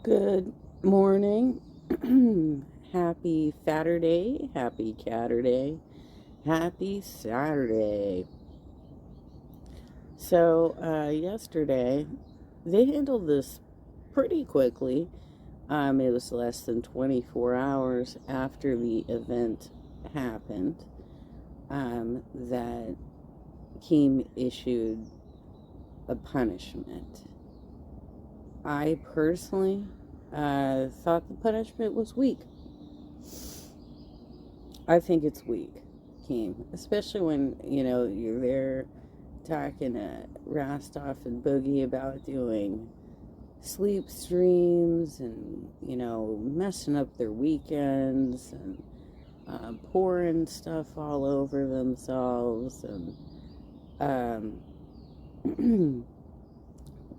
Good morning. Happy Saturday. Happy Catterday. Happy Saturday. So, yesterday, they handled this pretty quickly. It was less than 24 hours after the event happened that Keem issued a punishment. I personally thought the punishment was weak. I think it's weak, Keem, especially when you're there talking to Rastoff and Boogie about doing sleep streams and messing up their weekends and pouring stuff all over themselves and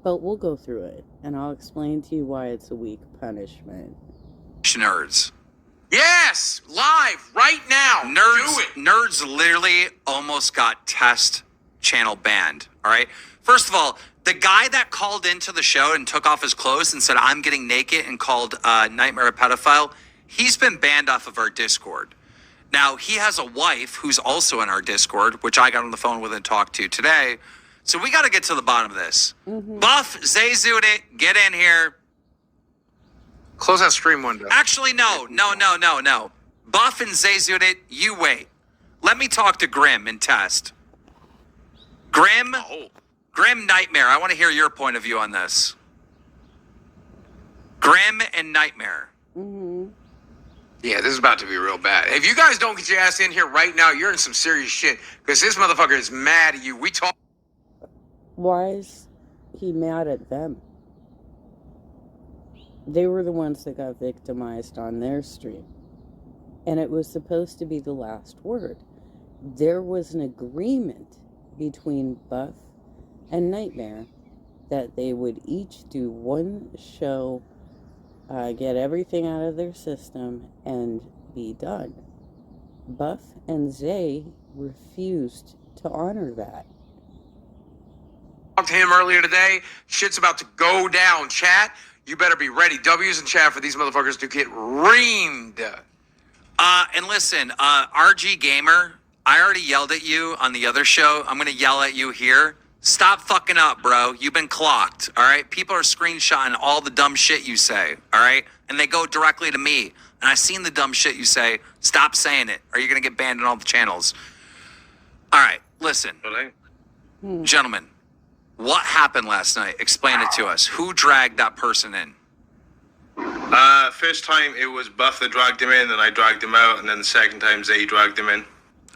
but we'll go through it, and I'll explain to you why it's a weak punishment. Nerds. Yes! Live, right now! Nerds literally almost got test channel banned, all right? First of all, the guy that called into the show and took off his clothes and said, I'm getting naked, and called Nightmare a pedophile, he's been banned off of our Discord. Now, he has a wife who's also in our Discord, which I got on the phone with and talked to today. So we got to get to the bottom of this. Mm-hmm. Buff, Zayzudit, get in here. Close that stream window. Actually, no. Buff and Zayzudit, you wait. Let me talk to Grim and test. Grim Nightmare, I want to hear your point of view on this. Grim and Nightmare. Mm-hmm. Yeah, this is about to be real bad. If you guys don't get your ass in here right now, you're in some serious shit. Because this motherfucker is mad at you. We talk. Why is he mad at them? They were the ones that got victimized on their stream. And it was supposed to be the last word. There was an agreement between Buff and Nightmare that they would each do one show, get everything out of their system, and be done. Buff and Zay refused to honor that. Talked to him earlier today. Shit's about to go down, chat. You better be ready. W's in chat for these motherfuckers to get reamed. And listen, RG Gamer, I already yelled at you on the other show. I'm going to yell at you here. Stop fucking up, bro. You've been clocked, all right? People are screenshotting all the dumb shit you say, all right? And they go directly to me. And I've seen the dumb shit you say. Stop saying it, or you're going to get banned on all the channels. All right, listen. Gentlemen, what happened last night? Explain it to us. Who dragged that person in? First time it was Buff that dragged him in, and I dragged him out, and then the second time Zay dragged him in.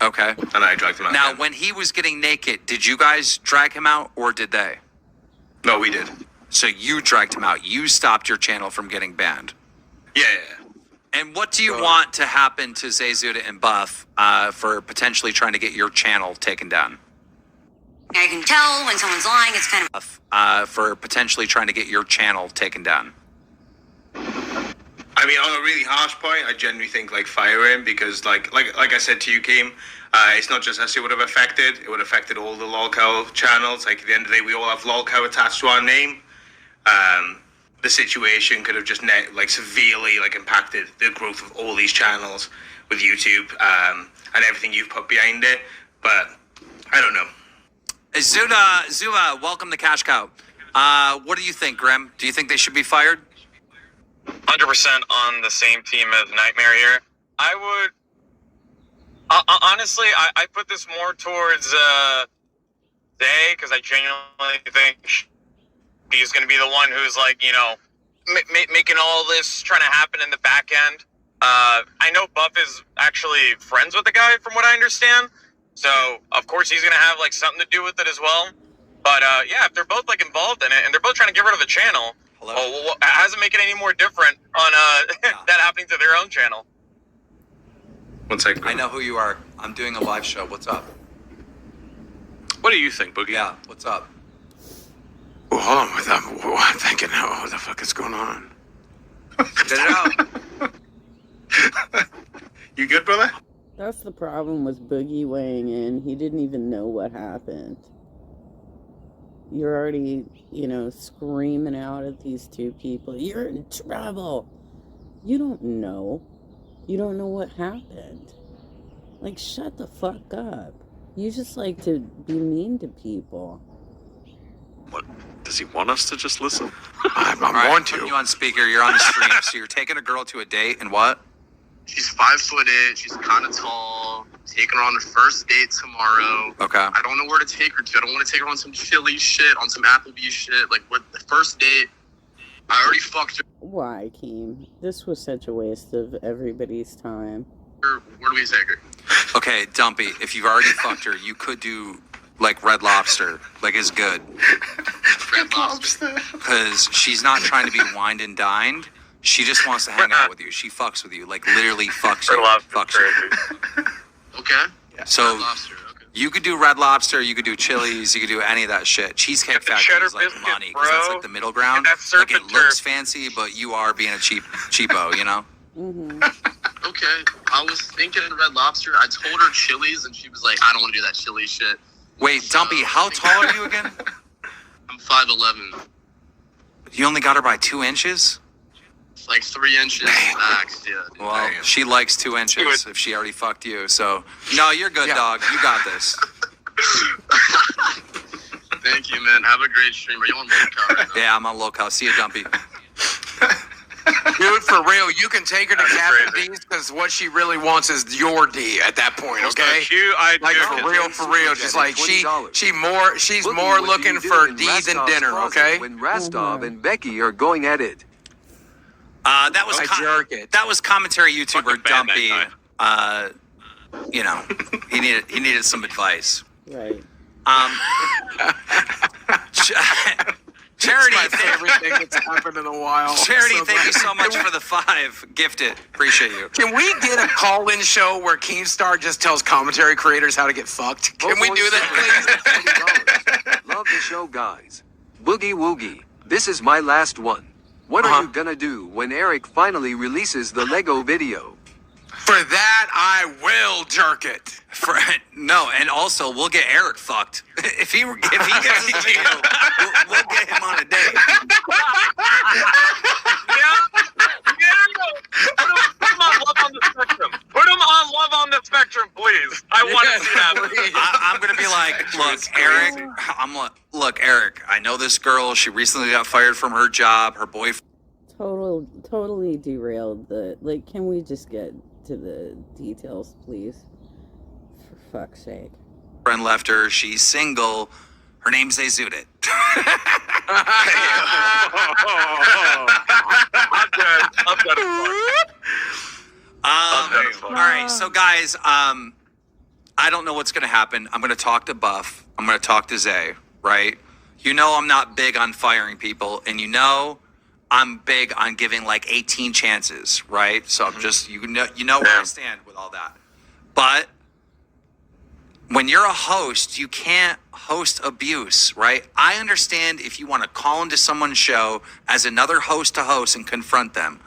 Okay. And I dragged him out. Now, again. when he was getting naked, did you guys drag him out, or did they? No, we did. So you dragged him out. You stopped your channel from getting banned. Yeah. And what do you want to happen to Zayzuda and Buff for potentially trying to get your channel taken down? I can tell when someone's lying. It's kind of for potentially trying to get your channel taken down. I mean, on a really harsh point, I genuinely think fire him, because like I said to you, Keem, it's not just us it would have affected. It would have affected all the Lolcow channels. At the end of the day, we all have Lolcow attached to our name. The situation could have just severely impacted the growth of all these channels with YouTube and everything you've put behind it. But I don't know. Zula, welcome to Cash Cow. What do you think, Grim? Do you think they should be fired? 100% on the same team as Nightmare here. I would... honestly, I put this more towards Day, because I genuinely think he's going to be the one who's, making all this trying to happen in the back end. I know Buff is actually friends with the guy, from what I understand. So, of course, he's going to have, something to do with it as well. But, yeah, if they're both, involved in it, and they're both trying to get rid of the channel... Hello? Well, it hasn't make it any more different on that happening to their own channel. 1 second. I know who you are. I'm doing a live show. What's up? What do you think, Boogie? Yeah, what's up? Well, hold on with that. I'm thinking, what the fuck is going on? Get it out. You good, brother? That's the problem with Boogie weighing in. He didn't even know what happened. You're already, screaming out at these two people. You're in trouble. You don't know. You don't know what happened. Like, shut the fuck up. You just like to be mean to people. What? Does he want us to just listen? I'm All right, going putting to. you on speaker. You're on the stream. So you're taking a girl to a date and what? She's 5'8". She's kind of tall. Taking her on the first date tomorrow. Okay. I don't know where to take her to. I don't want to take her on some chili shit, on some Applebee's shit. Like, with the first date, I already fucked her. Why, Keem? This was such a waste of everybody's time. Where do we take her? Okay, Dumpy, if you've already fucked her, you could do like Red Lobster. Like, it's good. Red Lobster. Because she's not trying to be wined and dined. She just wants to hang out with you. She fucks with you. Like, literally fucks you. Fucks you. Okay. So, Red Lobster. Okay. you could do Red Lobster, you could do Chili's, you could do any of that shit. Cheesecake Get the Factory cheddar is like biscuit, money, because that's bro. like the middle ground. Get that surf Like, it and looks turf. fancy, but you are being a cheapo, you know? Mm-hmm. Okay. I was thinking Red Lobster. I told her Chili's, and she was like, I don't want to do that chili shit. Wait, Dumpy, how tall are you again? I'm 5'11". You only got her by 2 inches? It's like 3 inches max, yeah. Dude. Well, she likes 2 inches if she already fucked you. So, no, you're good, Yeah. dog. You got this. Thank you, man. Have a great stream. Are you on Lolcow right now? Yeah, I'm on Lolcow. See you, Dumpy. Dude, for real, you can take her to That's Captain crazy. D's because what she really wants is your D at that point, okay? Like for real, just like she's Boogie, more what looking do you for do in D than Rastov's dinner, closet okay? When Rastov and Becky are going at it. That was I jerk it. that was commentary YouTuber Fucking ban Dumpy. that You know, he needed some advice. Right. Charity, My favorite thing that's happened in a while. Charity, So thank you glad. so much for the 5. Gifted. Appreciate you. Can we get a call-in show where Keemstar just tells commentary creators how to get fucked? Can we do that, please? Love the show, guys. Boogie Woogie. This is my last one. What are you gonna do when Eric finally releases the Lego video? For that, I will jerk it. No, and also we'll get Eric fucked if he gets his video. We'll get him on a date. Put him on Love on the Spectrum. Put him on Love on the Spectrum, please. I want to see that. I'm gonna be like, look, Eric. Look, Eric. I know this girl. She recently got fired from her job. Her boyfriend Totally derailed the. Like, can we just get to the details, please? For fuck's sake. left her. She's single. Her name's Azudit. I'm dead as fuck. All right, so guys, I don't know what's going to happen. I'm going to talk to Buff. I'm going to talk to Zay, right? You know I'm not big on firing people, and you know I'm big on giving like 18 chances, right? So I'm just, you know where I stand with all that. But when you're a host, you can't host abuse, right? I understand if you want to call into someone's show as another host to host and confront them.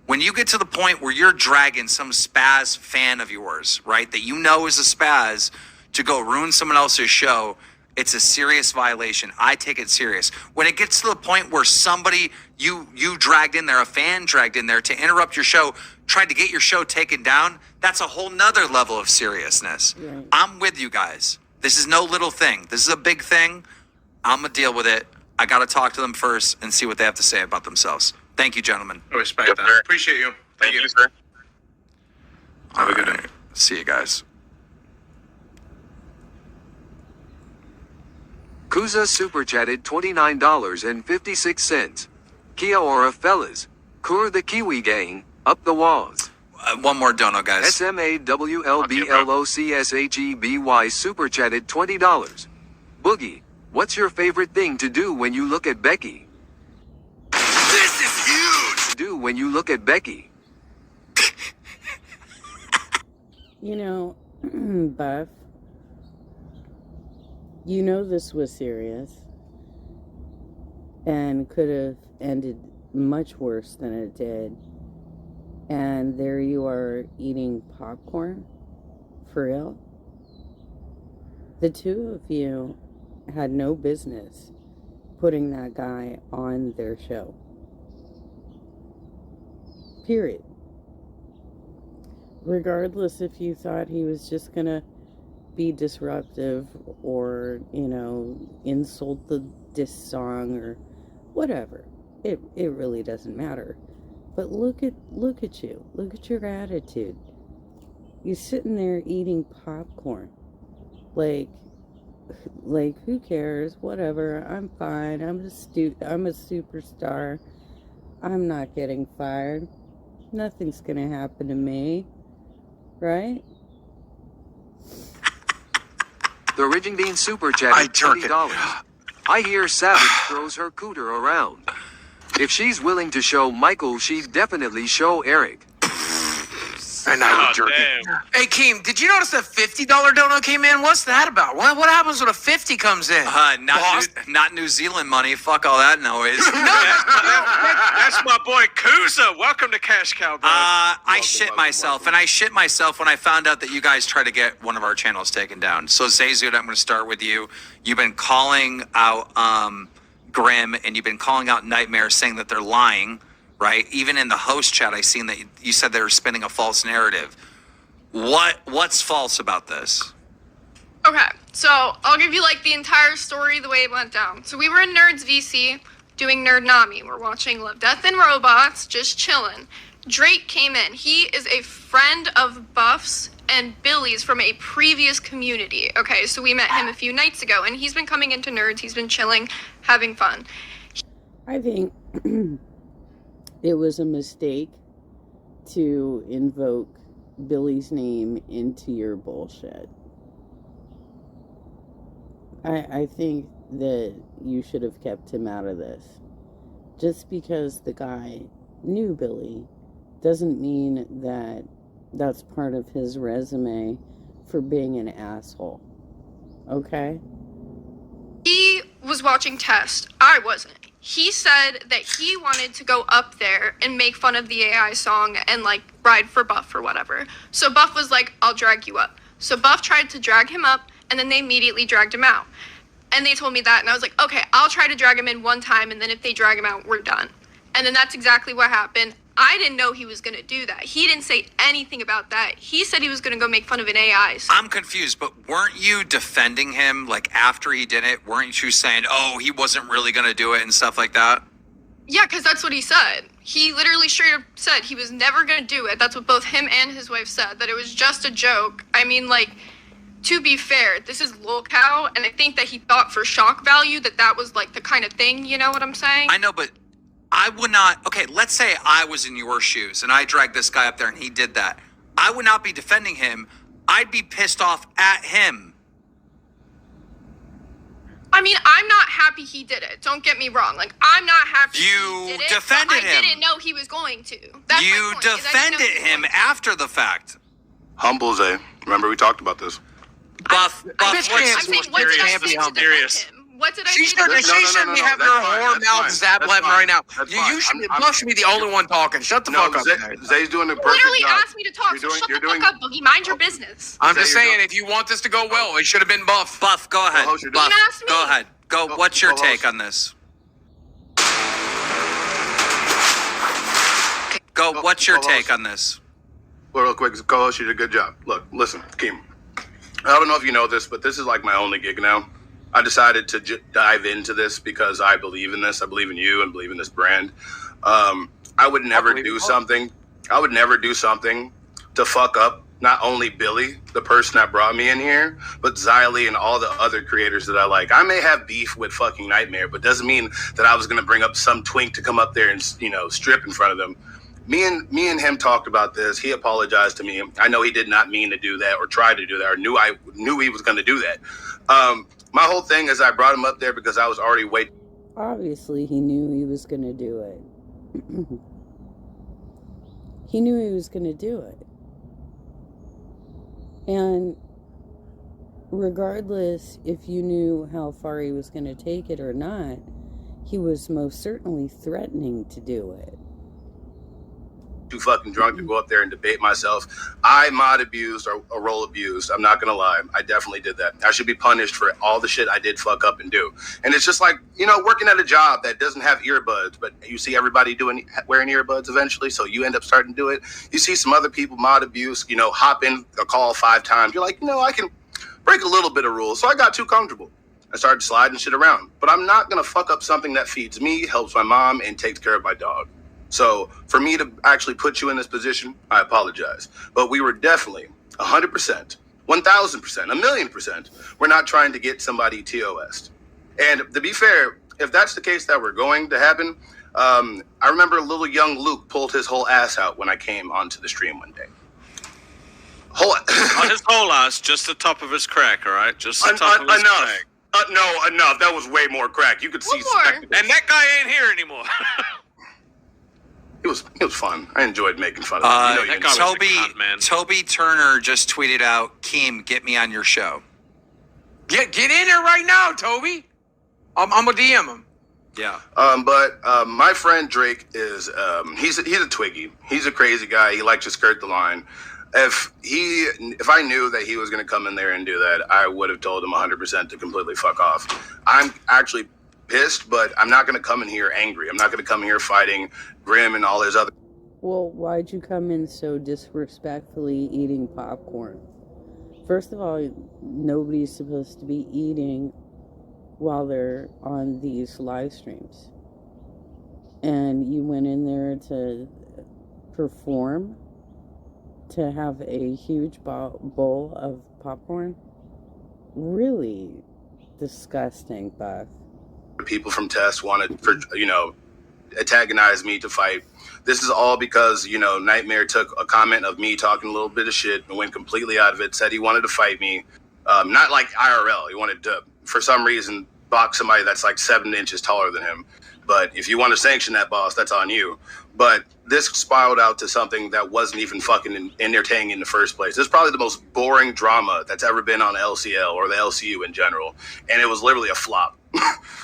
When you get to the point where you're dragging some spaz fan of yours, right, that you know is a spaz, to go ruin someone else's show, it's a serious violation. I take it serious. When it gets to the point where somebody you dragged in there, a fan dragged in there to interrupt your show, tried to get your show taken down, that's a whole nother level of seriousness. Right. I'm with you guys. This is no little thing. This is a big thing. I'm going to deal with it. I got to talk to them first and see what they have to say about themselves. Thank you, gentlemen. I respect that. sir. Appreciate you. Thank you, sir. Have a good day. See you guys. Kuza super chatted $29.56. Kia ora fellas. Kur the Kiwi gang. Up the walls. One more dono, guys. SMAWLBLOCSHEBY super chatted $20. Boogie, what's your favorite thing to do when you look at Becky? This is huge. Do when you look at Becky? You know, Buff, you know this was serious and could have ended much worse than it did. And there you are eating popcorn? For real? The two of you had no business putting that guy on their show. Period. Regardless if you thought he was just gonna be disruptive or, insult the diss song or whatever. It really doesn't matter. But look at you. Look at your attitude. You're sitting there eating popcorn. Like who cares? Whatever. I'm fine. I'm a superstar. I'm not getting fired. Nothing's gonna happen to me. Right? The Ridging Bean Super Chat I at took $20. I hear Savage throws her cooter around. If she's willing to show Michael, she'd definitely show Eric. And now you're jerking. Hey, Keem, did you notice that $50 dono came in? What's that about? What happens when a 50 comes in? Not New Zealand money. Fuck all that noise. That's my boy Kuza. Welcome to Cash Cow, bro. I shit myself when I found out that you guys tried to get one of our channels taken down. So Zayzud, I'm going to start with you. You've been calling out Grim, and you've been calling out Nightmare, saying that they're lying. Right? Even in the host chat, I seen that you said they were spinning a false narrative. What's false about this? Okay, so I'll give you like the entire story, the way it went down. So we were in Nerds VC doing Nerd Nami. We're watching Love, Death, and Robots, just chilling. Drake came in. He is a friend of Buff's and Billy's from a previous community. Okay, so we met him a few nights ago, and he's been coming into Nerds. He's been chilling, having fun. I think it was a mistake to invoke Billy's name into your bullshit. I think that you should have kept him out of this. Just because the guy knew Billy doesn't mean that that's part of his resume for being an asshole. Okay? He was watching Test. I wasn't. He said that he wanted to go up there and make fun of the AI song and like ride for Buff or whatever. So Buff was like, I'll drag you up. So Buff tried to drag him up, and then they immediately dragged him out. And they told me that, and I was like, okay, I'll try to drag him in one time, and then if they drag him out, we're done. And then that's exactly what happened. I didn't know he was going to do that. He didn't say anything about that. He said he was going to go make fun of an AI. I'm confused, but weren't you defending him, like, after he did it? Weren't you saying, oh, he wasn't really going to do it and stuff like that? Yeah, because that's what he said. He literally straight up said he was never going to do it. That's what both him and his wife said, that it was just a joke. I mean, like, to be fair, this is Lolcow, and I think that he thought for shock value that was, like, the kind of thing, you know what I'm saying? I know, but I would not, okay, let's say I was in your shoes and I dragged this guy up there and he did that. I would not be defending him. I'd be pissed off at him. I mean, I'm not happy he did it. Don't get me wrong. Like, I'm not happy You he did it. defended but him. I didn't know he was going to. That's You my point, is I didn't know defended he was him going to. after the fact. Humble Zay. Remember we talked about this. Buff, I'm what's saying, what did I say to defend him? What did I say to defend She shouldn't be having her whore mouth zap at me right now. You should be the only one talking. Shut the fuck up. Zay's doing a perfect Literally job. asked me to talk, You're so shut doing- the fuck up, Boogie. Mind your business. I'm just Zay, you're saying, if you want this to go well, it should have been Buff. Buff, go ahead. host, you're Buff, doing- ask me. go ahead. Go. What's your Go take host. on this? Go. What's your take on this? Well, real quick, co-host, you did a good job. Look, listen, Keem. I don't know if you know this, but this is like my only gig now. I decided to dive into this because I believe in this. I believe in you and believe in this brand. I would never do something. I would never do something to fuck up not only Billy, the person that brought me in here, but Xylee and all the other creators that I like. I may have beef with fucking Nightmare, but doesn't mean that I was going to bring up some twink to come up there and, strip in front of them. Me and him talked about this. He apologized to me. I know he did not mean to do that or try to do that or knew he was going to do that. My whole thing is I brought him up there because I was already waiting. Obviously, he knew he was going to do it. He knew he was going to do it. And regardless if you knew how far he was going to take it or not, he was most certainly threatening to do it. too fucking drunk to go up there and debate myself. I mod abused or role abused. I'm not gonna lie. I definitely did that. I should be punished for all the shit I did fuck up and do. And it's just like, working at a job that doesn't have earbuds, but you see everybody wearing earbuds eventually, so you end up starting to do it. You see some other people mod abuse, hop in a call 5 times. You're like, I can break a little bit of rules. So I got too comfortable. I started sliding shit around. But I'm not gonna fuck up something that feeds me, helps my mom, and takes care of my dog. So for me to actually put you in this position, I apologize. But we were definitely 100%, 1,000%, 1,000,000%. We're not trying to get somebody TOS'd. And to be fair, if that's the case that we're going to happen, I remember little young Luke pulled his whole ass out when I came onto the stream one day. On his whole ass, just the top of his crack, all right? Just the top of his crack. No, enough. That was way more crack. You could see. And that guy ain't here anymore. It was fun. I enjoyed making fun of him. Toby Turner just tweeted out, Keem, get me on your show. Get in there right now, Toby. I'm gonna DM him. Yeah. But my friend Drake is he's a Twiggy. He's a crazy guy. He likes to skirt the line. If I knew that he was going to come in there and do that, I would have told him 100% to completely fuck off. I'm actually pissed, but I'm not going to come in here angry. I'm not going to come here fighting Grim and all his other. Well, why'd you come in so disrespectfully eating popcorn? First of all, nobody's supposed to be eating while they're on these live streams. And you went in there to perform, to have a huge bowl of popcorn? Really disgusting, Buff. People from Test wanted antagonize me to fight. This is all because, Nightmare took a comment of me talking a little bit of shit and went completely out of it, said he wanted to fight me. Not like IRL. He wanted to, for some reason, box somebody that's like 7 inches taller than him. But if you want to sanction that boss, that's on you. But this spiraled out to something that wasn't even fucking entertaining in the first place. This is probably the most boring drama that's ever been on LCL or the LCU in general. And it was literally a flop.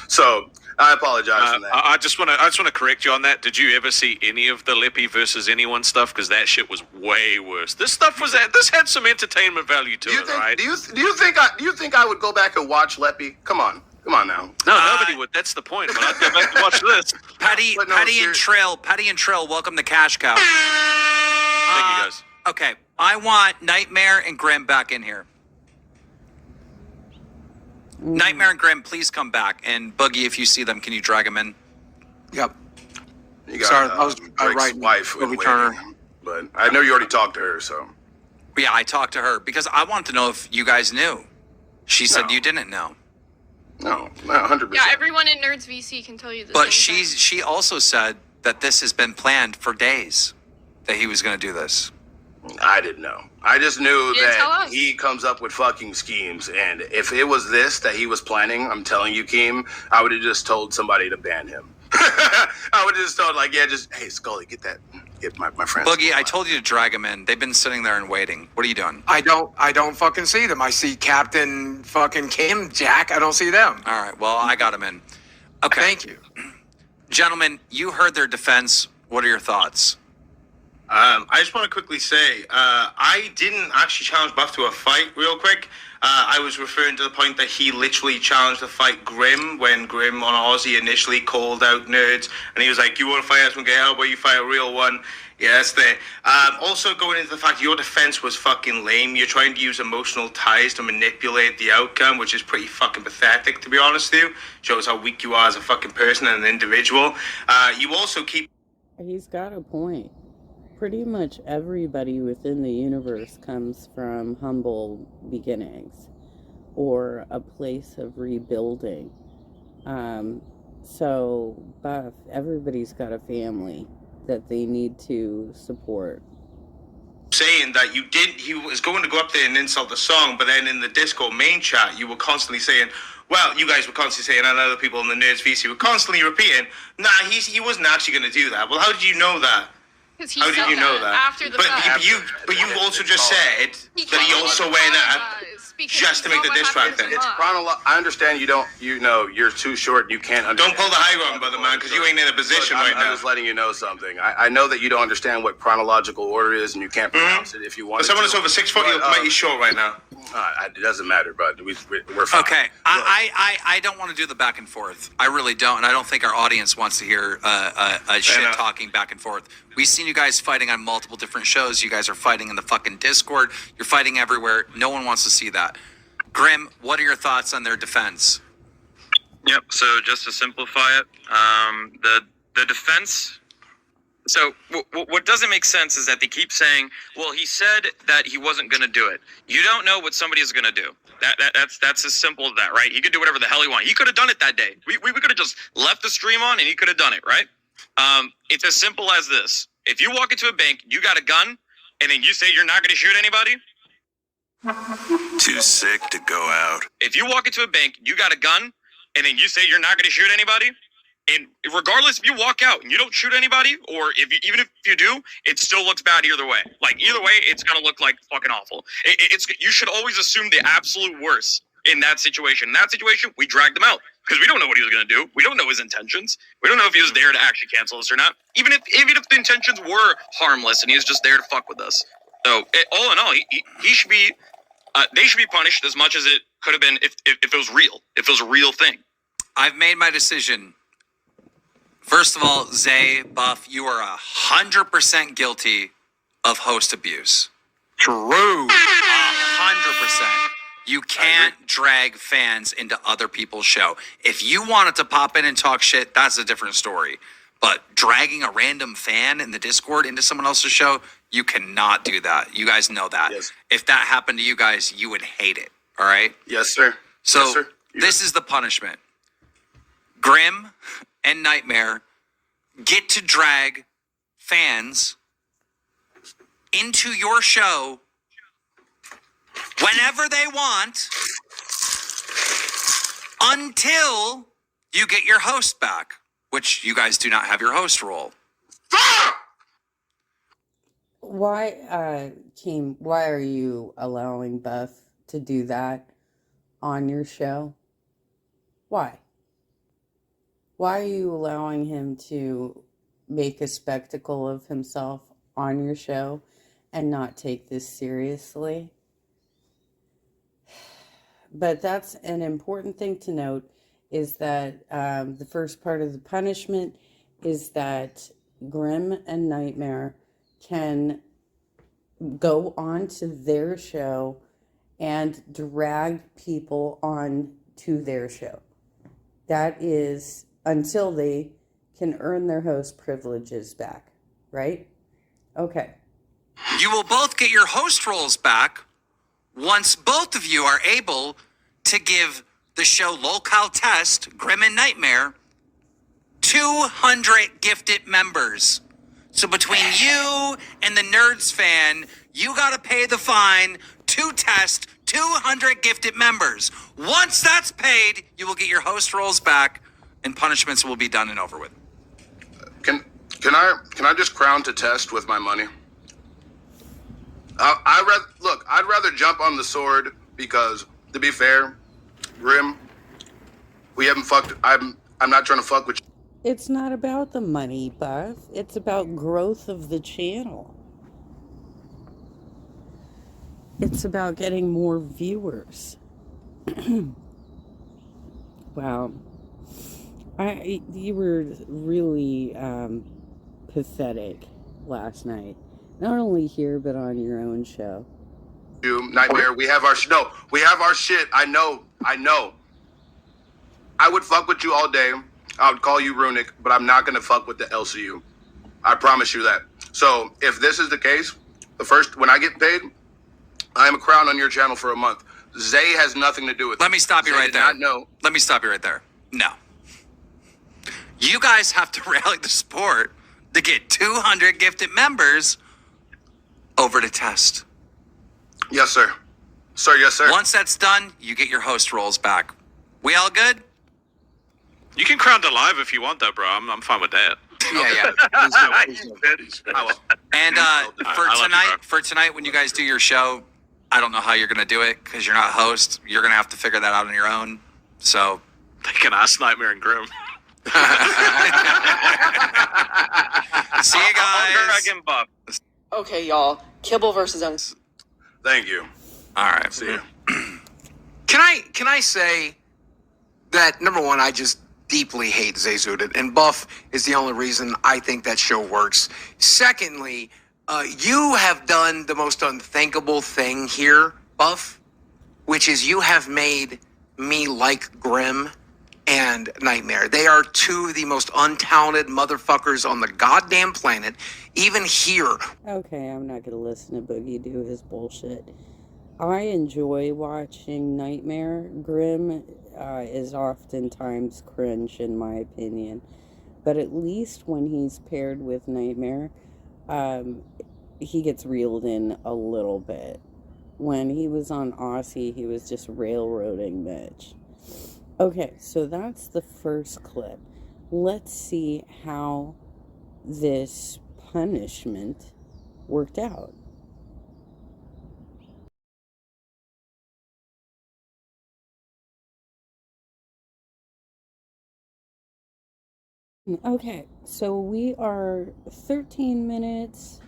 So I apologize for that. I just want to correct you on that. Did you ever see any of the Leppy versus anyone stuff? Because that shit was way worse. This had some entertainment value to it, right? Do you think I would go back and watch Leppy? Come on now. No, nobody would. That's the point. But I'd go back and watch this. Patty and Trill, welcome to Cash Cow. Thank you, guys. Okay, I want Nightmare and Grim back in here. Nightmare and Grim, please come back. And Boogie, if you see them, can you drag them in? Yep. You got Drake's wife in waiting, but I know you already talked to her, so. Yeah, I talked to her because I wanted to know if you guys knew. She said you didn't know. No, 100%. Yeah, everyone in Nerds VC can tell you this. But she also said that this has been planned for days, that he was going to do this. I didn't know. I just knew that he comes up with fucking schemes, and if it was this that he was planning, I'm telling you, Keem, I would have just told somebody to ban him. I would have just told, hey, Scully, get my friends. Boogie, I told you to drag him in. They've been sitting there and waiting. What are you doing? I don't fucking see them. I see Captain fucking Kim, Jack. I don't see them. All right, well, I got him in. Okay. Thank you. Gentlemen, you heard their defense. What are your thoughts? I just want to quickly say, I didn't actually challenge Buff to a fight real quick. I was referring to the point that he literally challenged to fight Grim when Grim on Aussie initially called out Nerds. And he was like, you want to fight us? Okay, how about you fight a real one? Yeah, that's there. Also going into the fact your defense was fucking lame. You're trying to use emotional ties to manipulate the outcome, which is pretty fucking pathetic, to be honest with you. Shows how weak you are as a fucking person and an individual. You also keep... He's got a point. Pretty much everybody within the universe comes from humble beginnings or a place of rebuilding. So, Buff, everybody's got a family that they need to support. Saying that he was going to go up there and insult the song, but then in the Discord main chat, you were constantly saying, well, you guys were constantly saying, and other people in the Nerds VC were constantly repeating, nah, he wasn't actually going to do that. Well, how did you know that? How did you know that? After the fact. But you also just said that he also went at... because just to make the diss track thing. It's I understand you don't. You're too short. You can't understand. Don't pull the high ground, brother man, because you ain't in a position right now. I'm just letting you know something. I know that you don't understand what chronological order is, and you can't pronounce it if you want. But someone that's over 6 foot, you're mighty short right now. It doesn't matter, bud. We're fine. Okay, I don't want to do the back and forth. I really don't, and I don't think our audience wants to hear a shit talking back and forth. We've seen you guys fighting on multiple different shows. You guys are fighting in the fucking Discord. You're fighting everywhere. No one wants to see that. Grim, what are your thoughts on their defense? Yep. So just to simplify it, the defense. So what doesn't make sense is that they keep saying, "Well, he said that he wasn't going to do it." You don't know what somebody is going to do. That's as simple as that, right? He could do whatever the hell he wants. He could have done it that day. We could have just left the stream on and he could have done it, right? It's as simple as this. If you walk into a bank, you got a gun, and then you say you're not going to shoot anybody. Too sick to go out. If you walk into a bank, you got a gun, and then you say you're not going to shoot anybody, and regardless if you walk out and you don't shoot anybody, or even if you do, it still looks bad either way. Like either way, it's going to look like fucking awful. You should always assume the absolute worst in that situation. In that situation, we dragged them out because we don't know what he was going to do. We don't know his intentions. We don't know if he was there to actually cancel us or not. Even if the intentions were harmless and he was just there to fuck with us. So all in all, he should be. They should be punished as much as it could have been if it was real. If it was a real thing. I've made my decision. First of all, Zay, Buff, you are 100% guilty of host abuse. True. 100%. You can't drag fans into other people's show. If you wanted to pop in and talk shit, that's a different story. But dragging a random fan in the Discord into someone else's show, you cannot do that. You guys know that. Yes. If that happened to you guys, you would hate it. All right? Yes, sir. So yes, sir. This is the punishment. Grim and Nightmare get to drag fans into your show whenever they want until you get your host back, which you guys do not have your host role. Why, Team, why are you allowing Buff to do that on your show? Why? Why are you allowing him to make a spectacle of himself on your show and not take this seriously? But that's an important thing to note, is that the first part of the punishment is that Grim and Nightmare can go on to their show and drag people on to their show. That is until they can earn their host privileges back, right? Okay. You will both get your host roles back once both of you are able to give the show Lolcow Test, Grim and Nightmare, 200 gifted members. So between you and the Nerds fan, you got to pay the fine to test 200 gifted members. Once that's paid, you will get your host roles back and punishments will be done and over with. Can I just crown to test with my money? I'd rather jump on the sword because, to be fair, Grim, we haven't fucked. I'm not trying to fuck with you. It's not about the money, Buff. It's about growth of the channel. It's about getting more viewers. Wow. You were really pathetic last night. Not only here, but on your own show. You, Nightmare, we have our shit. I know. I would fuck with you all day. I would call you Runic, but I'm not going to fuck with the LCU. I promise you that. So if this is the case, when I get paid, I am a crown on your channel for a month. Zay has nothing to do with it. Let me stop you right there. Let me stop you right there. No. You guys have to rally the support to get 200 gifted members over to test. Yes, sir. Sir, yes, sir. Once that's done, you get your host roles back. We all good? You can crown to live if you want, though, bro. I'm fine with that. Yeah. Please do. And for tonight, when you guys do your show, I don't know how you're gonna do it because you're not host. You're gonna have to figure that out on your own. So They can ask Nightmare and Grim. see you guys. Dragon Buff. Okay, y'all. Kibble versus Thank you. All right. See you. Can I say that number one, I just deeply hate Zayzudit, and Buff is the only reason I think that show works. Secondly, you have done the most unthinkable thing here, Buff, which is you have made me like Grim and Nightmare. They are two of the most untalented motherfuckers on the goddamn planet. Even here. Okay, I'm not gonna listen to Boogie do his bullshit. I enjoy watching Nightmare. Grim is oftentimes cringe in my opinion. But at least when he's paired with Nightmare, he gets reeled in a little bit. When he was on Aussie, he was just railroading Mitch. Okay, so that's the first clip. Let's see how this punishment worked out. Okay, so we are 13 minutes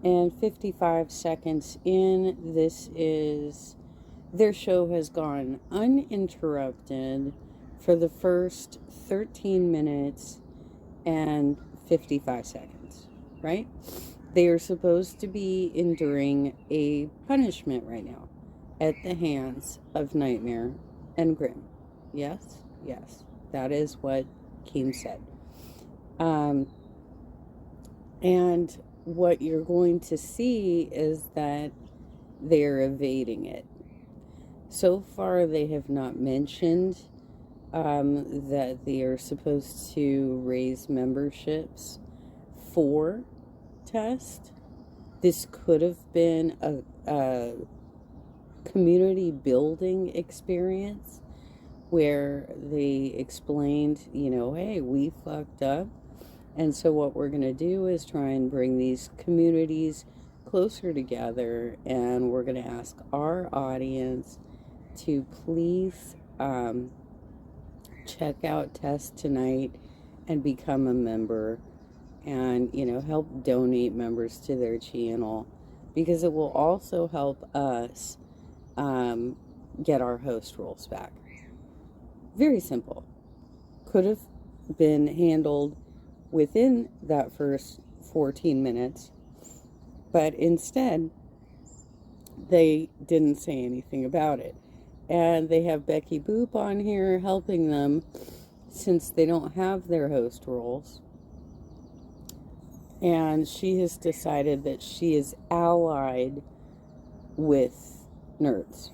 and 55 seconds in. This is, their show has gone uninterrupted for the first 13 minutes and 55 seconds, right? They are supposed to be enduring a punishment right now at the hands of Nightmare and Grim. Yes, yes, that is what Keem said. And what you're going to see is that they're evading it. So far, they have not mentioned that they are supposed to raise memberships for Test. This could have been a community building experience where they explained, hey, we fucked up. And so what we're going to do is try and bring these communities closer together, and we're going to ask our audience to please check out Test tonight and become a member, and help donate members to their channel, because it will also help us get our host roles back. Very simple. Could have been handled within that first 14 minutes, but instead they didn't say anything about it. And they have Becky Boop on here helping them since they don't have their host roles. And she has decided that she is allied with nerds.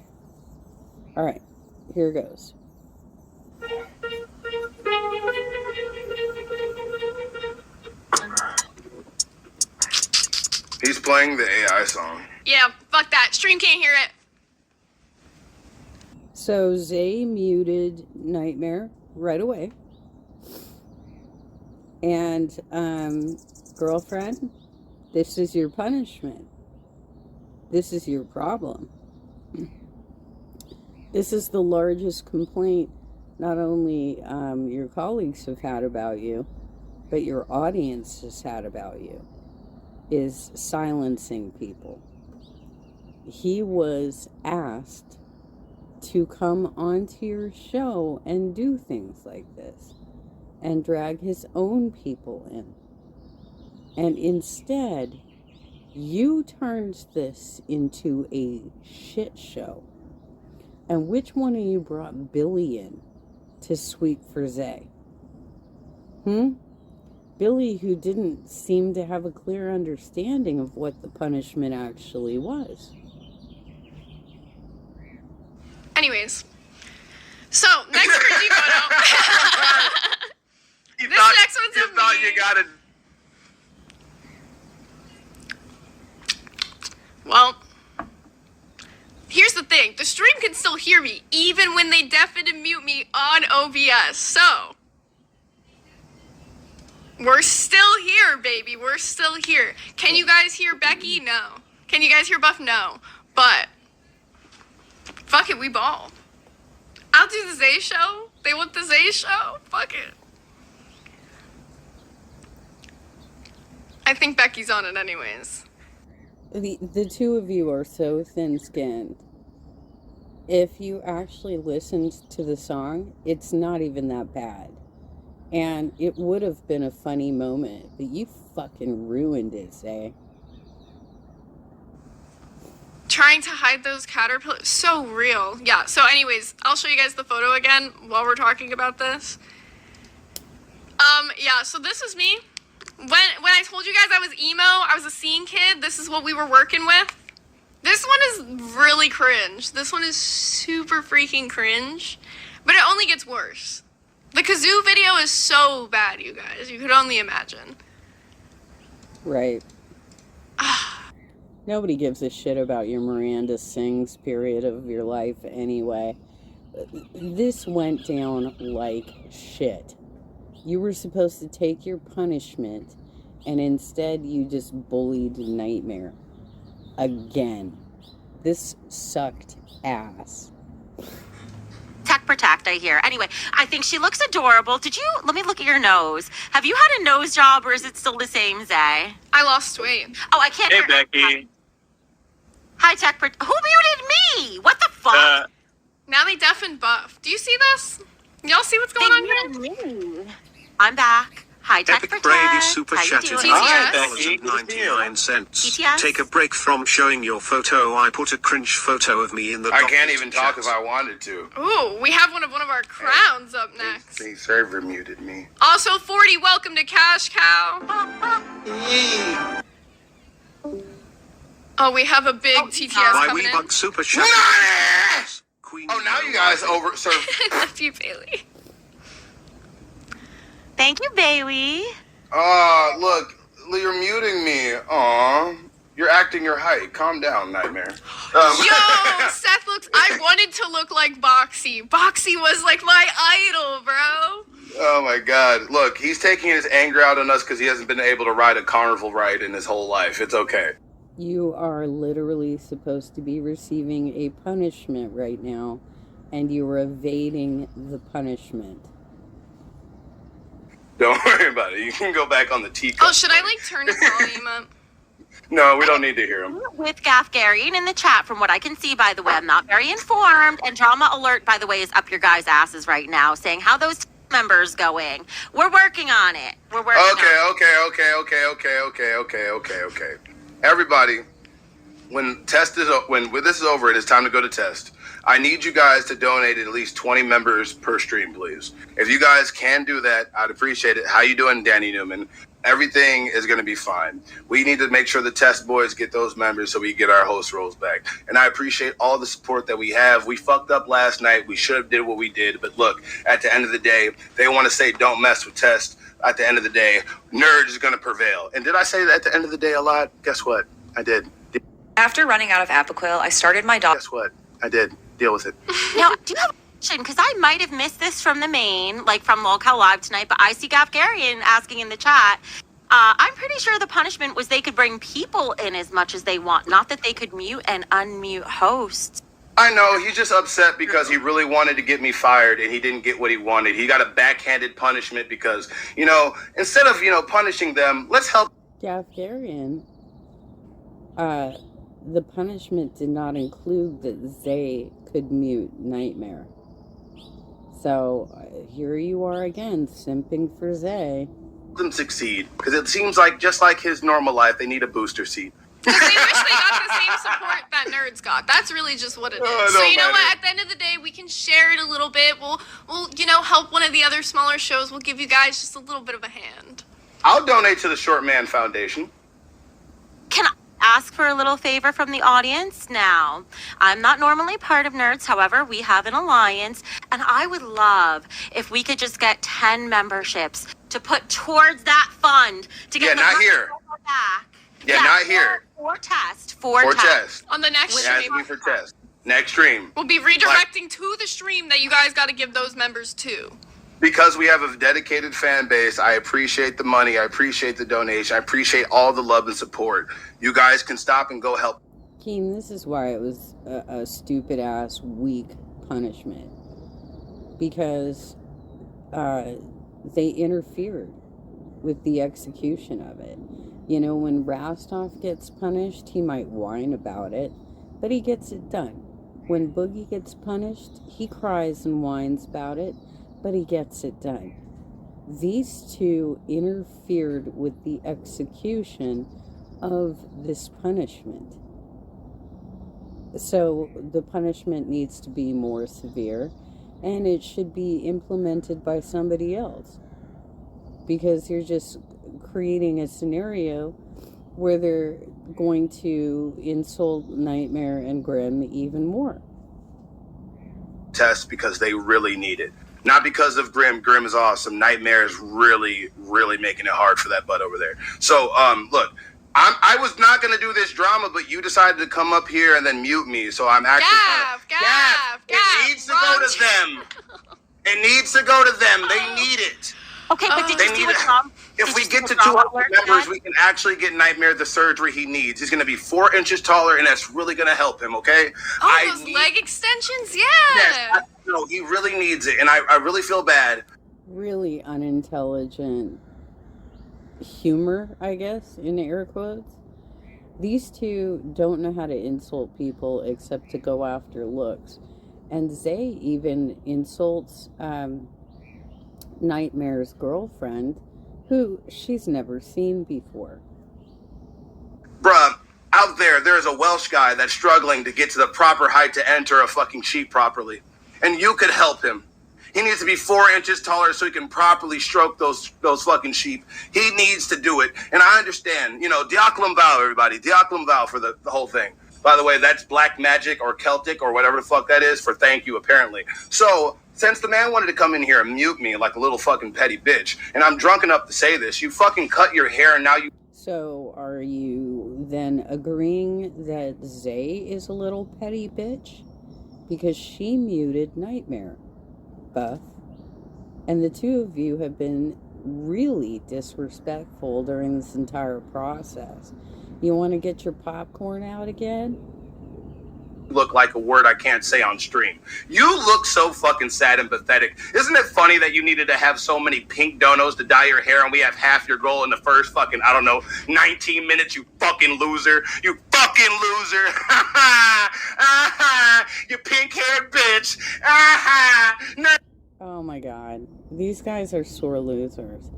All right, here goes. He's playing the AI song. Yeah, fuck that. Stream can't hear it. So Zay muted Nightmare right away. And, girlfriend, this is your punishment. This is your problem. This is the largest complaint not only your colleagues have had about you, but your audience has had about you, is silencing people. He was asked to come onto your show and do things like this and drag his own people in. And instead, you turned this into a shit show. And which one of you brought Billy in to sweep for Zay? Billy, who didn't seem to have a clear understanding of what the punishment actually was. Anyways, so next for Gbono. You This thought, next one's you of thought me. you got it. Well, here's the thing. The stream can still hear me, even when they deafen and mute me on OBS. So, we're still here, baby. We're still here. Can you guys hear Becky? No. Can you guys hear Buff? No. But Fuck it, we ball. I'll do the Zay show. They want the Zay show. Fuck it. I think Becky's on it anyways. The two of you are so thin-skinned. If you actually listened to the song, it's not even that bad. And it would have been a funny moment, but you fucking ruined it, Zay. Trying to hide those caterpillars. So real. Yeah, so anyways, I'll show you guys the photo again while we're talking about this. Yeah, so this is me. When I told you guys I was emo, I was a scene kid, this is what we were working with. This one is really cringe. This one is super freaking cringe. But it only gets worse. The kazoo video is so bad, you guys. You could only imagine. Right. Nobody gives a shit about your Miranda Sings period of your life anyway. This went down like shit. You were supposed to take your punishment, and instead you just bullied Nightmare. Again. This sucked ass. Tech protect, I hear. Anyway, I think she looks adorable. Let me look at your nose. Have you had a nose job, or is it still the same, Zay? I lost weight. Oh, I can't. Hey, Becky. Hi, Tech Who muted me? What the fuck? Now they deafened Buff. Do you see this? Y'all see what's going on here? I'm back. Hi, Tech Epic Protect. Brady super How you chatted doing? $5.99. TTS? Take a break from showing your photo. I put a cringe photo of me in the I can't document even talk chat. if I wanted to. Ooh, we have one of our crowns up next. The server muted me. Also, 40, welcome to Cash Cow. Oh, we have a big TTS My coming in. Weebug super chat. Nice! Oh, now you guys serve. Love you, Bailey. Thank you, Bailey. Look, you're muting me. Aw. You're acting your height. Calm down, Nightmare. Yo, Seth looks. I wanted to look like Boxy. Boxy was like my idol, bro. Oh my God. Look, he's taking his anger out on us because he hasn't been able to ride a carnival ride in his whole life. It's okay. You are literally supposed to be receiving a punishment right now, and you are evading the punishment. Don't worry about it. You can go back on the teacup. Oh, should I like turn his volume up? No, we don't need to hear him. With Gafgarian in the chat, from what I can see, by the way, I'm not very informed. And Drama Alert, by the way, is up your guys' asses right now, saying how those team members going. We're working on it. We're working on it. Okay. Everybody, when this is over, it is time to go to test. I need you guys to donate at least 20 members per stream, please. If you guys can do that, I'd appreciate it. How you doing, Danny Newman? Everything is going to be fine. We need to make sure the test boys get those members so we get our host roles back. And I appreciate all the support that we have. We fucked up last night. We should have did what we did. But look, at the end of the day, they want to say don't mess with test. At the end of the day, nerd is going to prevail. And did I say that at the end of the day a lot? Guess what? I did. After running out of Apoquil, I started my dog. Guess what? I did. Deal with it. Now, do you have a question? Because I might have missed this from the main, like from Lolcow Live tonight, but I see Gafgarian asking in the chat. I'm pretty sure the punishment was they could bring people in as much as they want, not that they could mute and unmute hosts. I know, he's just upset because he really wanted to get me fired and he didn't get what he wanted. He got a backhanded punishment because, instead of, punishing them, let's help. Gafgarian, the punishment did not include that Zay could mute Nightmare. So, here you are again, simping for Zay. Them succeed, because it seems like, just like his normal life, they need a booster seat. Because they wish they got the same support that nerds got. That's really just what it is. So you know what? At the end of the day, we can share it a little bit. We'll help one of the other smaller shows. We'll give you guys just a little bit of a hand. I'll donate to the Short Man Foundation. Can I ask for a little favor from the audience now? I'm not normally part of Nerds. However, we have an alliance, and I would love if we could just get 10 memberships to put towards that fund to get not here. Back. Yeah, not here. For test. On the next It has stream. to be for test. Next stream. We'll be redirecting to the stream that you guys got to give those members to. Because we have a dedicated fan base, I appreciate the money. I appreciate the donation. I appreciate all the love and support. You guys can stop and go help. Keen, this is why it was a stupid ass weak punishment. Because they interfered with the execution of it. You know, when Rostov gets punished, he might whine about it, but he gets it done. When Boogie gets punished, he cries and whines about it, but he gets it done. These two interfered with the execution of this punishment. So the punishment needs to be more severe, and it should be implemented by somebody else. Because you're just creating a scenario where they're going to insult Nightmare and Grimm even more. Test because they really need it. Not because of Grimm. Grimm is awesome. Nightmare is really, really making it hard for that butt over there. So, look, I was not going to do this drama, but you decided to come up here and then mute me. So I'm actually it needs to go to them. It needs to go to them. They need it. Okay, but did you see what Tom? If we get to 200 members, we can actually get Nightmare the surgery he needs. He's going to be 4 inches taller, and that's really going to help him, okay? Oh, those leg extensions? Yeah. Yes, no, he really needs it, and I really feel bad. Really unintelligent humor, I guess, in air quotes. These two don't know how to insult people except to go after looks. And Zay even insults Nightmare's girlfriend, who she's never seen before. Bruh, out there's a Welsh guy that's struggling to get to the proper height to enter a fucking sheep properly. And you could help him. He needs to be 4 inches taller so he can properly stroke those fucking sheep. He needs to do it. And I understand, you know, Diaklum Val, everybody. Diaklum Val for the whole thing. By the way, that's black magic or Celtic or whatever the fuck that is for thank you, apparently. So, since the man wanted to come in here and mute me like a little fucking petty bitch, and I'm drunk enough to say this, you fucking cut your hair and now you... So, are you then agreeing that Zay is a little petty bitch? Because she muted Nightmare, Buff. And the two of you have been really disrespectful during this entire process. You want to get your popcorn out again? Look like a word I can't say on stream. You look so fucking sad and pathetic. Isn't it funny that you needed to have so many pink donos to dye your hair and we have half your goal in the first fucking, 19 minutes, you fucking loser. You fucking loser. You pink-haired bitch. Oh my god. These guys are sore losers.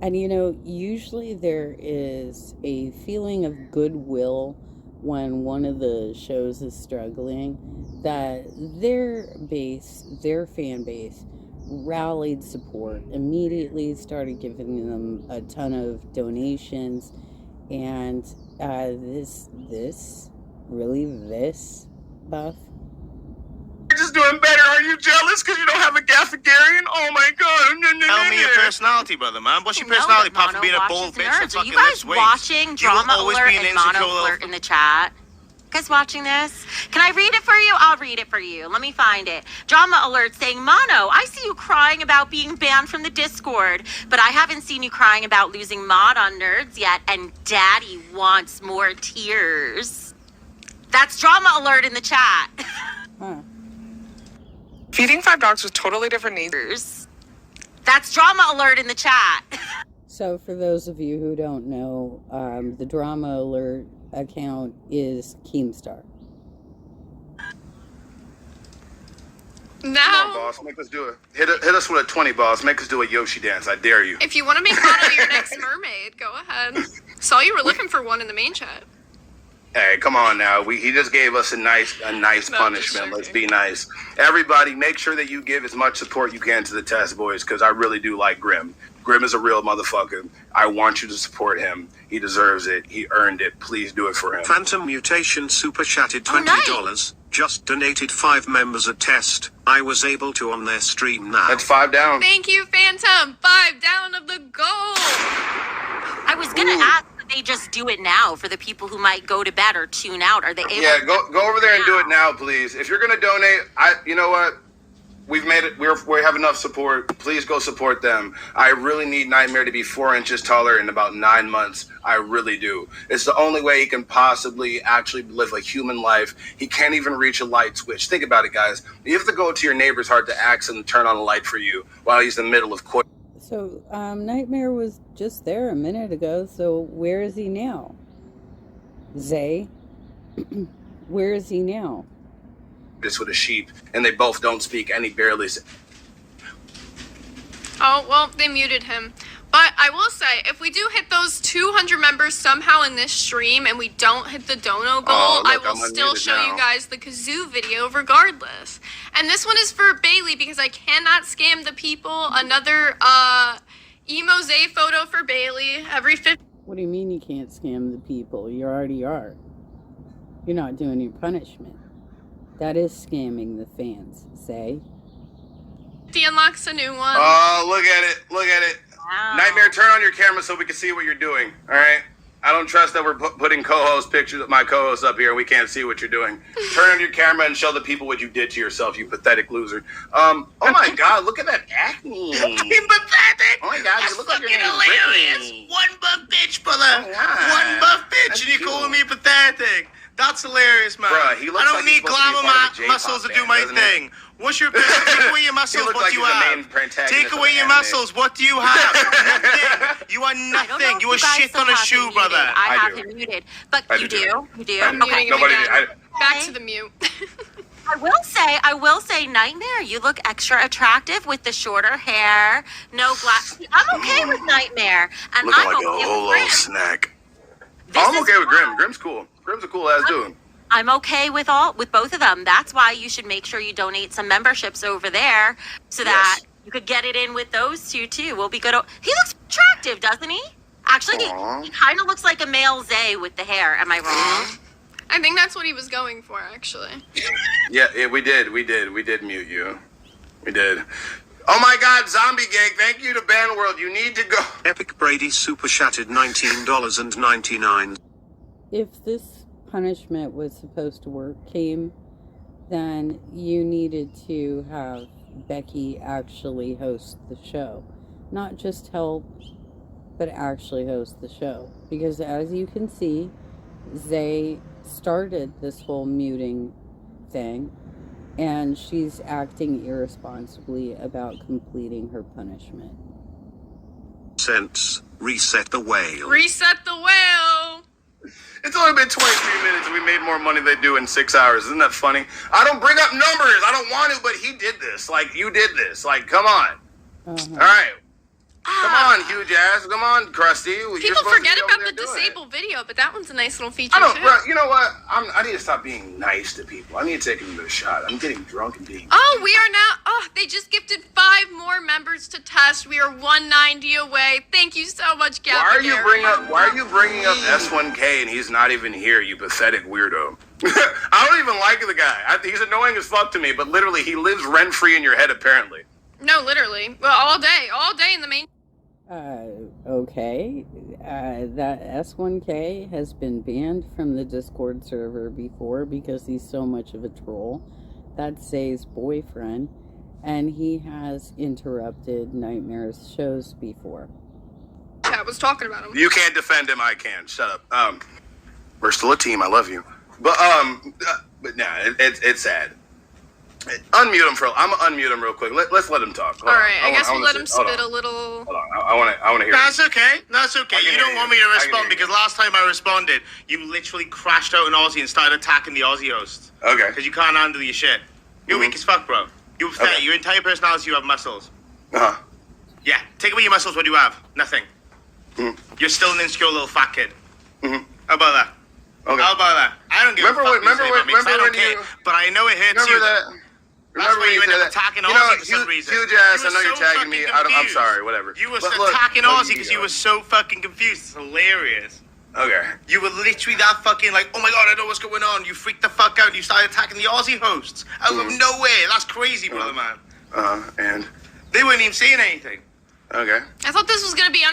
And you know, usually there is a feeling of goodwill when one of the shows is struggling, that their fan base rallied support, immediately started giving them a ton of donations, and this Buff? You're just doing better. Are you jealous because you don't have a Gaffagarian? Oh my god. Tell me your personality, brother, man. What's your personality apart from being a bald bitch and Are fucking you guys lifts weights? watching Drama Alert and Mono Flirt in the chat? You guys watching this? Can I read it for you? I'll read it for you. Let me find it. Drama Alert saying, Mono, I see you crying about being banned from the Discord, but I haven't seen you crying about losing mod on Nerds yet, and Daddy wants more tears. That's Drama Alert in the chat. Huh. Feeding 5 dogs with totally different needs. That's Drama Alert in the chat. So for those of you who don't know, the Drama Alert account is Keemstar. Now, come on, boss, make us do it. Hit us with a 20, boss. Make us do a Yoshi dance. I dare you. if you want to make Mono your next mermaid, go ahead. Saw you were looking for one in the main chat. Hey, come on now. He just gave us a nice punishment. Let's be nice. Everybody, make sure that you give as much support you can to the Test Boys, because I really do like Grimm. Grimm is a real motherfucker. I want you to support him. He deserves it. He earned it. Please do it for him. Phantom Mutation super chatted $20. Just donated 5 members a test. I was able to on their stream now. That's 5 down. Thank you, Phantom. 5 down of the goal. I was going to ask that they just do it now for the people who might go to bed or tune out. Are they able Yeah, go over there and do it now, please. If you're going to donate, you know what? We've made it. We have enough support. Please go support them. I really need Nightmare to be 4 inches taller in about 9 months. I really do. It's the only way he can possibly actually live a human life. He can't even reach a light switch. Think about it, guys. You have to go to your neighbor's heart to ask him to turn on a light for you while he's in the middle of court. So, Nightmare was just there a minute ago, so where is he now? Zay? Where is he now? This with a sheep, and they both don't speak any barely. Oh, well, they muted him. But I will say, if we do hit those 200 members somehow in this stream and we don't hit the dono goal, I will still show you guys the kazoo video regardless. And this one is for Bailey because I cannot scam the people. Another emo Zay photo for Bailey every 50. What do you mean you can't scam the people? You already are. You're not doing your punishment. That is scamming the fans, Zay. He unlocks a new one. Oh, look at it. Look at it. Wow. Nightmare, turn on your camera so we can see what you're doing. All right? I don't trust that we're putting co-host pictures of my co-host up here and we can't see what you're doing. Turn on your camera and show the people what you did to yourself, you pathetic loser. Oh my God, look at that acne. I'm pathetic. Oh my God, you look like you're hilarious. Britney. One buff bitch, brother. Oh, yeah. One buff bitch, That's and you cute. calling me pathetic. That's hilarious, man. Bruh, he looks I don't like he's need supposed to be glamour part of a J-pop muscles to band, do my doesn't he? thing. What's your business? Take away your muscles. looks What like do you he's the have? main protagonist Take of away an your anime. muscles. What do you have? Nothing. You are I don't know nothing. if You are guys shit still on a have him shoe, muted. brother. I have do. him muted. But I you do. do? You do? I'm muting Okay. him Nobody again. did. Back to the mute. I will say, Nightmare, you look extra attractive with the shorter hair, no glass. I'm okay with Nightmare, and Looking I'm like okay a with whole Grim. little snack. This I'm is okay with why Grim. Grim's cool. Grim's a cool ass dude. I'm okay with both of them. That's why you should make sure you donate some memberships over there so that you could get it in with those two too. We'll be good. He looks attractive, doesn't he? Actually, he kind of looks like a male Zay with the hair. Am I wrong? I think that's what he was going for, actually. Yeah, we did mute you. We did. Oh my God, Zombie Gang, thank you to Ban World. You need to go. Epic Brady super chatted $19.99. If this punishment was supposed to work, Came, then you needed to have Becky actually host the show. Not just help, but actually host the show. Because as you can see, Zay started this whole muting thing, and she's acting irresponsibly about completing her punishment. Cents. Reset the whale. Reset the whale. It's only been 23 minutes and we made more money than they do in 6 hours. Isn't that funny? I don't bring up numbers. I don't want to, but he did this. Like, you did this. Like, come on. All right. Come on, huge ass. Come on, Krusty. People forget about the disabled video, but that one's a nice little feature I don't, too. bro, you know what? I need to stop being nice to people. I need to take another shot. I'm getting drunk and being... Oh, we are now... Oh, they just gifted 5 more members to test. We are 190 away. Thank you so much, Gavin. Why are you bringing up S1K and he's not even here, you pathetic weirdo? I don't even like the guy. He's annoying as fuck to me, but literally he lives rent-free in your head, apparently. No, literally. Well, all day in the main... Okay. That S1K has been banned from the Discord server before because he's so much of a troll. That's Zay's boyfriend, and he has interrupted Nightmare's shows before. I was talking about him. You can't defend him, I can. Shut up. We're still a team, I love you. But nah, it's sad. Unmute him I'm gonna unmute him real quick. Let's let him talk. All right, I guess we'll let him spit a little. Hold on, I want to hear. That's okay. That's okay. You don't want me to respond because because last time I responded, you literally crashed out an Aussie and started attacking the Aussie host. Okay. Because you can't handle your shit. You're weak as fuck, bro. You're pathetic. Your entire personality, you have muscles. Uh-huh. Yeah. Take away your muscles. What do you have? Nothing. You're still an insecure little fat kid. How about that? Okay. How about that? I don't give a fuck what you say about me, 'cause I don't care. But I know it hurts you. That's why you end up attacking Aussie for some reason. Huge ass, You I know were you're so tagging me. I'm confused. sorry, whatever. You were But look, attacking look, Aussie because you were so fucking confused. It's hilarious. Okay. You were literally that fucking like, oh my god, I know what's going on. You freaked the fuck out and you started attacking the Aussie hosts. Out of nowhere. That's crazy, brother, man. And? They weren't even saying anything. Okay. I thought this was gonna be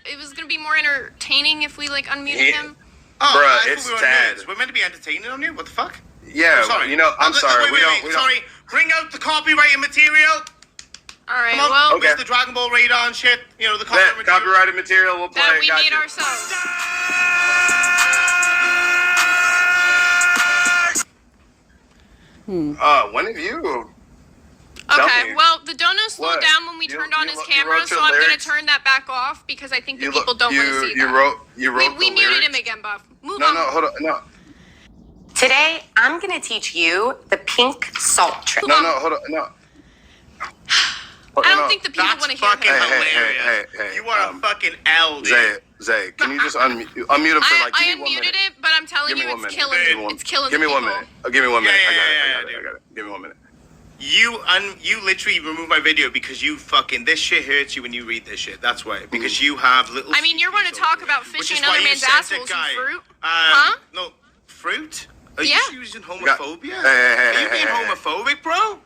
it was gonna be more entertaining if we like unmuted him. Oh, bruh, I it's thought we were sad. nerds. We're meant to be entertaining on here? What the fuck? Yeah, I'm sorry. I'm sorry. Wait, We don't. Sorry, bring out the copyrighted material. All right, Come on, well, Okay. where's the Dragon Ball radar and shit? You know, the That copyrighted material. copyrighted material we'll play. that we Got made you. ourselves. When have you? Tell Okay, me. well, the dono slowed What? down when we You- turned on you his wrote- you camera, wrote so your I'm going to lyrics? turn that back off because I think the You people don't want to see you that. wrote you wrote we the muted lyrics? him again, Buff. Move No, on. no, hold on, no, Today, I'm going to teach you the pink salt trick. no, hold on, no. I don't think the people That's want to hear fucking him. hilarious. Hey, You are a fucking L, dude. Zay, can you just unmute him for like? I Give me 1 minute. unmuted it, but I'm telling Give you, me 1 it's minute. killing. Give me one- It's killing. Give me the 1 people. minute. Oh, give me 1 minute. Yeah, I got yeah, it. Give me 1 minute. You literally removed my video because you fucking this shit hurts you when you read this shit. That's why. Because you have little. I mean, you're going to talk about which fishing is in why other you man's sent the assholes, you guy. fruit. Huh? No, fruit. Are Yeah. you using homophobia? Hey, Are you being homophobic, bro?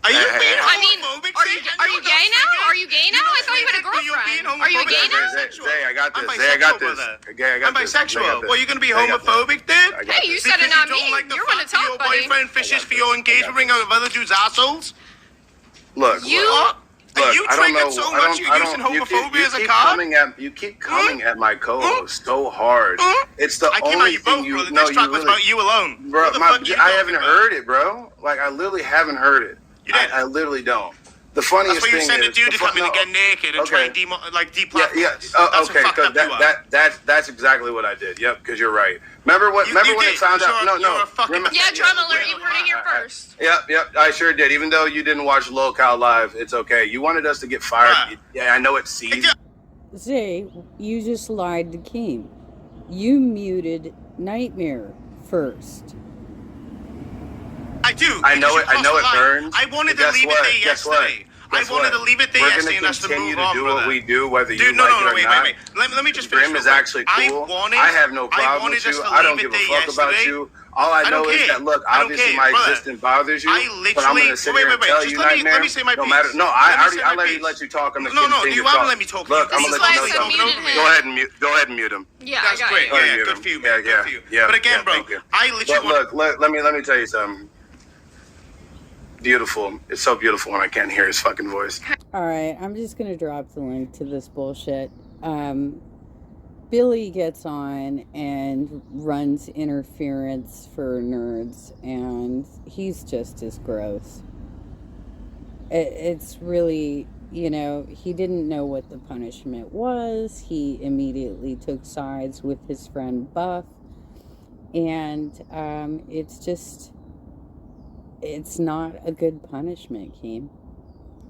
Are you Hey, being hey, I mean, homophobic? are you gay now? Are you gay now? I thought you had a girlfriend. Are you gay now? Zay, I got I'm this. Zay, I got bisexual, this. brother. Zay, I got I'm this. Zay, I got bisexual. this. Well, you're gonna be Zay, I got this. homophobic, dude? I got Hey, you this. said it, Because not you don't me. like the You're going to fact that talk, your buddy. boyfriend fishes for your engagement ring of other dudes' assholes? Look, You- look, Are you I don't know. triggered so much you're using homophobia as a card? You keep coming at my co-host so hard. It's the I came only at you thing both, you bro. The no, diss you track was really, about you alone. bro. What the My, fuck you I talking haven't about? heard it, bro. Like I literally haven't heard it. You did. I literally don't. The funniest That's why you thing send a is dude the to come in and no, get naked and try and deplatform. Yeah. That's Okay, what fucked so up you are. that's exactly what I did. Yep, because you're right. Remember when You when did. it found out? You're No. a fucking- Remember, Yeah, drama alert. You heard it here first. Yep. I sure did. Even though you didn't watch Lolcow live, it's okay. You wanted us to get fired. Bruh. Yeah, I know it's seized. Zay, you just lied to Keem. You muted Nightmare first. I do. I know because it. you I know it crossed the line. burns. I wanted but to guess leave what? it there Guess what? yesterday. Guess I wanted what? to leave it there We're yesterday and gonna us to continue move to on, do brother. what we do, whether Dude, you no, like no, it no, or wait, not. wait. Let me just finish. Grim is real quick. actually cool. I I have no I problem wanted with you. us to I don't leave give it a there fuck about yesterday. you. All I know don't is care. that look, I don't obviously care, my brother. existence bothers you. I but I'm literally- gonna sit wait, here wait, and wait, tell just you, let me Nightmare. say my no piece. matter. No, Let I me already. say I my already piece. let you talk. I'm gonna No, continue you to haven't talk. let me talk. Look, This I'm is gonna why I let you said talk. muted him. Go ahead and mute. Go ahead and mute him. Yeah, That's I got great. you. Go ahead Yeah, and mute good him. for you, man. Good for you. Yeah. But again, bro, thank you. I literally But look, let me tell you something. Beautiful. It's so beautiful when I can't hear his fucking voice. Alright, I'm just gonna drop the link to this bullshit. Billy gets on and runs interference for nerds, and he's just as gross. It's really, he didn't know what the punishment was. He immediately took sides with his friend Buff, and it's not a good punishment, Keem.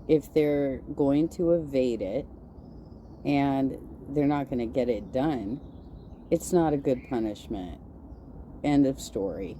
If they're going to evade it, and they're not going to get it done, it's not a good punishment. End of story.